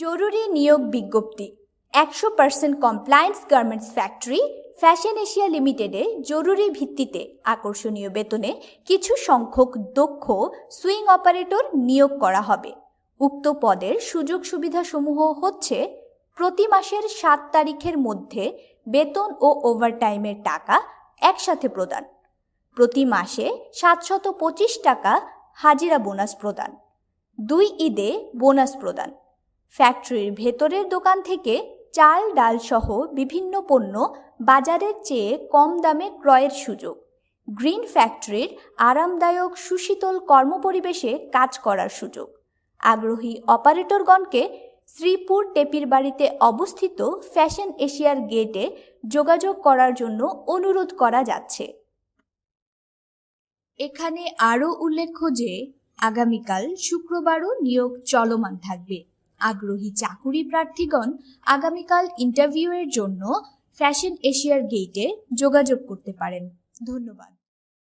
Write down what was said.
জরুরি নিয়োগ বিজ্ঞপ্তি 100% compliance garments factory fashion Asia লিমিটেডে জরুরি ভিত্তিতে আকর্ষণীয় বেতনে কিছু সংখ্যক দক্ষ সুইং অপারেটর নিয়োগ করা হবে। উক্ত পদের সুযোগ সুবিধাসমূহ হচ্ছে প্রতি মাসের 7 তারিখের মধ্যে বেতন ও ওভারটাইমের টাকা একসাথে প্রদান, প্রতি মাসে 725 টাকা হাজিরা বোনাস প্রদান, 2 ঈদে বোনাস প্রদান, ফ্যাক্টরির ভেতরের দোকান থেকে চাল ডাল সহ বিভিন্ন পণ্য বাজারের চেয়ে কম দামে ক্রয়ের সুযোগ, গ্রিন ফ্যাক্টরির আরামদায়ক সুশীতল কর্মপরিবেশে কাজ করার সুযোগ। আগ্রহী অপারেটরগণকে শ্রীপুর টেপির বাড়িতে অবস্থিত ফ্যাশন এশিয়ার গেটে যোগাযোগ করার জন্য অনুরোধ করা যাচ্ছে। এখানে আরও উল্লেখ্য যে আগামীকাল শুক্রবারও নিয়োগ চলমান থাকবে। আগ্রহী চাকুরি প্রার্থীগণ আগামীকাল ইন্টারভিউয়ের জন্য ফ্যাশন এশিয়ার গেটে যোগাযোগ করতে পারেন। ধন্যবাদ।